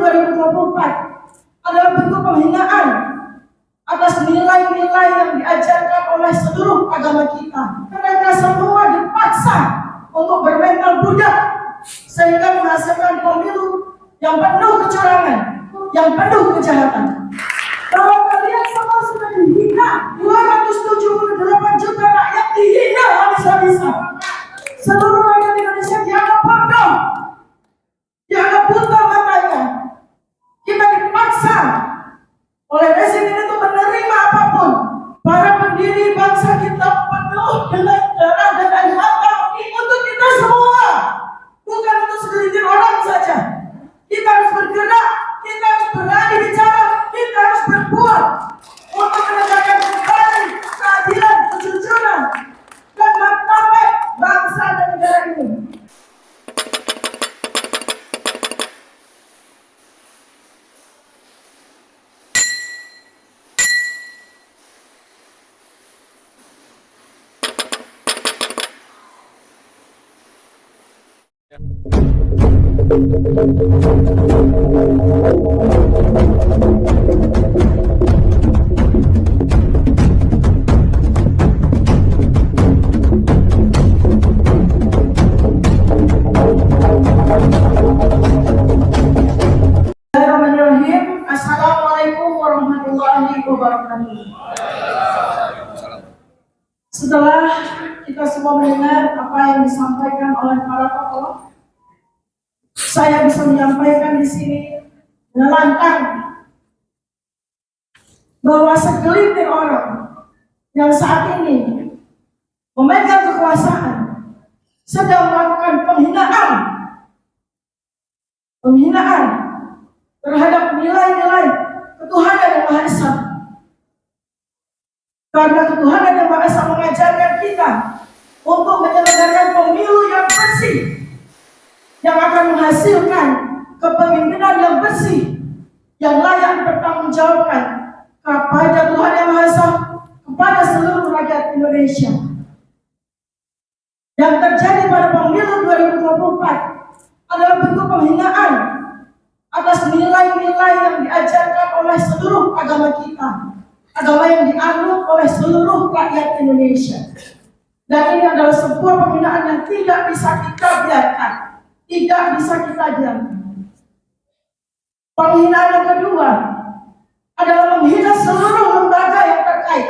2024 adalah bentuk penghinaan atas nilai-nilai yang diajarkan oleh seluruh agama kita. Mereka semua dipaksa untuk bermental budak sehingga menghasilkan pemilu yang penuh kecurangan, yang penuh kejahatan. Bahwa kalian semua sudah dihina, 278 juta rakyat dihina habis-habisan. Seluruh rakyat Indonesia dianggap bodoh, dianggap buta matanya. Kita dipaksa oleh rezim ini untuk menerima apapun. Para pendiri bangsa kita penuh dengan darah dan air mata untuk kita semua, bukan untuk segelintir orang saja. Kita harus bergerak, kita harus berani bicara, kita harus berbuat untuk menegakkan kembali keadilan, kejujuran, dan martabat bangsa dan negara ini. Assalamualaikum warahmatullahi wabarakatuh. Setelah kita semua mendengar apa yang disampaikan oleh para tokoh, saya bisa menyampaikan di sini dengan lantang bahwa segelintir orang yang saat ini memegang kekuasaan sedang melakukan penghinaan terhadap nilai-nilai ketuhanan yang Maha Esa. Karena ketuhanan yang Maha Esa mengajarkan kita untuk menyelenggarakan pemilu yang bersih, yang akan menghasilkan kepemimpinan yang bersih, yang layak bertanggungjawabkan kepada Tuhan Yang Maha Esa, kepada seluruh rakyat Indonesia. Yang terjadi pada pemilu 2024 adalah bentuk penghinaan atas nilai-nilai yang diajarkan oleh seluruh agama kita, agama yang dianut oleh seluruh rakyat Indonesia. Dan ini adalah sebuah penghinaan yang tidak bisa kita biarkan, tidak bisa kita diamkan. Penghinaan yang kedua adalah menghina seluruh lembaga yang terkait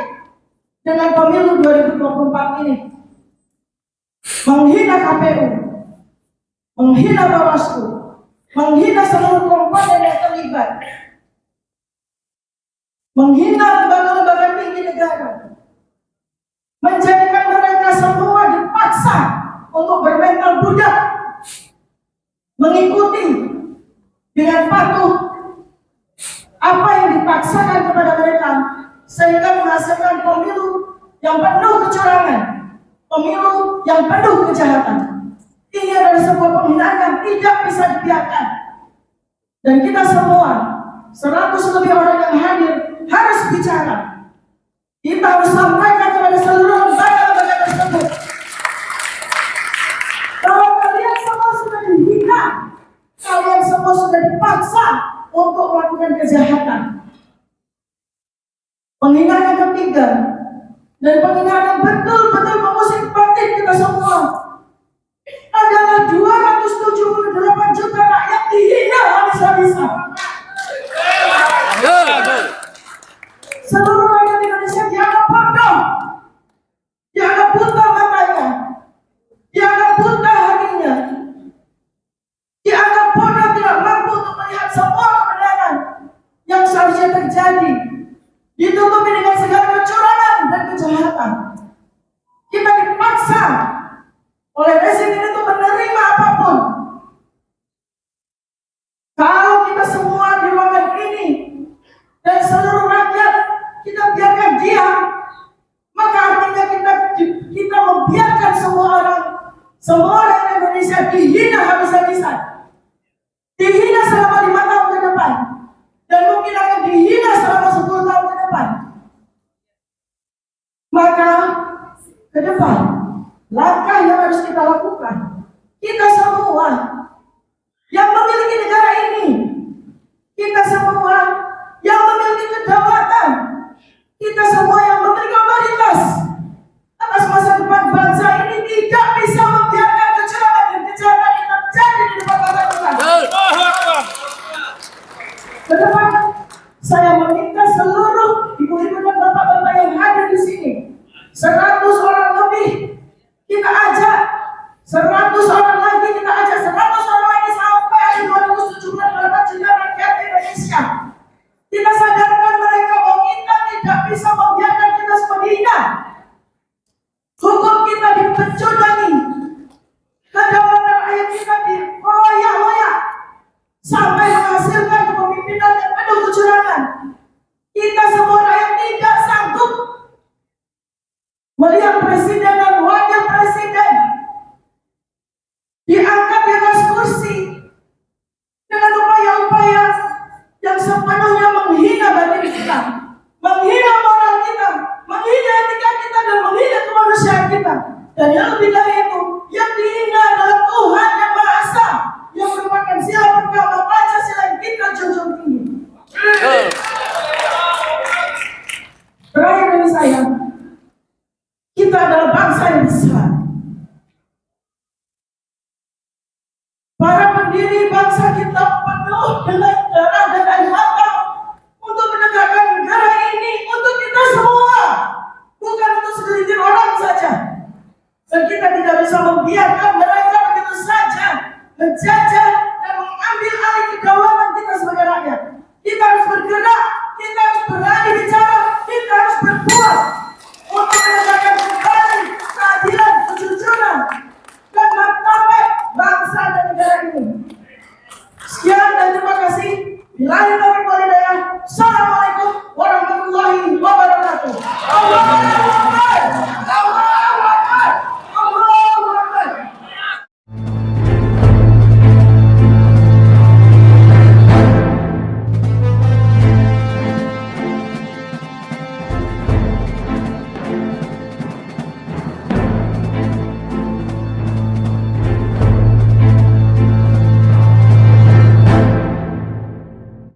dengan pemilu 2024 ini. Menghina KPU, menghina Bawaslu, menghina seluruh komponen yang terlibat, menghina lembaga-lembaga tinggi negara, menjadikan mereka semua dipaksa untuk bermental budak, mengikuti dengan patuh apa yang dipaksakan kepada mereka, sehingga menghasilkan pemilu yang penuh kecurangan, pemilu yang penuh kejahatan. Ini adalah sebuah penghinaan yang tidak bisa dibiarkan. Dan kita semua, 100 lebih orang yang hadir, harus bicara. Kita harus sampaikan kepada seluruh lembaga-lembaga tersebut bahwa kalian semua sudah dihina, kalian semua sudah dipaksa untuk melakukan kejahatan. Penghinaan yang ketiga, dan penghinaan yang betul-betul mengusik batin kita semua, adalah 278 juta rakyat dihina habis-habisan. Seluruh rakyat Indonesia dianggap bodoh, dianggap buta matanya, dianggap buta hatinya, dianggap bodoh, tidak mampu untuk melihat semua kebenaran yang seharusnya terjadi, ditutupi dengan segala kecurangan dan kejahatan. Kita dipaksa oleh rezim ini untuk menerima apapun. Kalau kita semua di ruangan ini dan seluruh rakyat kita biarkan diam, maka artinya kita membiarkan semua orang Indonesia dihina habis-habisan, dihina selama 5 tahun ke depan, dan mungkin akan dihina selama 10 tahun ke depan. Maka ke depan, langkah yang harus kita lakukan, kita semua yang memiliki negara ini, sampai menghasilkan kepemimpinan yang penuh kecurangan. Kita semua rakyat tidak sanggup melihat presiden dan wakil presiden diangkat di atas kursi dengan upaya-upaya yang sepenuhnya menghina batin kita, menghina moral kita, menghina etika kita, dan menghina kemanusiaan kita. Dan yang lebih dari itu, yang dihina adalah Tuhan yang Maha Esa, yang merupakan sila pertama Pancasila yang kita junjung tinggi. Terakhir dari saya, kita adalah bangsa yang besar. Para pendiri bangsa kita penuh dengan darah dan air mata untuk menegakkan negara ini untuk kita semua, bukan untuk segelintir orang saja. Dan kita tidak bisa membiarkan mereka begitu saja menjajah dan mengambil alih kedaulatan kita sebagai rakyat. Kita harus bergerak, kita harus berani bicara, kita harus berbuat untuk menegakkan kembali keadilan, kejujuran, dan martabat bangsa dan negara ini. Sekian dan terima kasih. Bila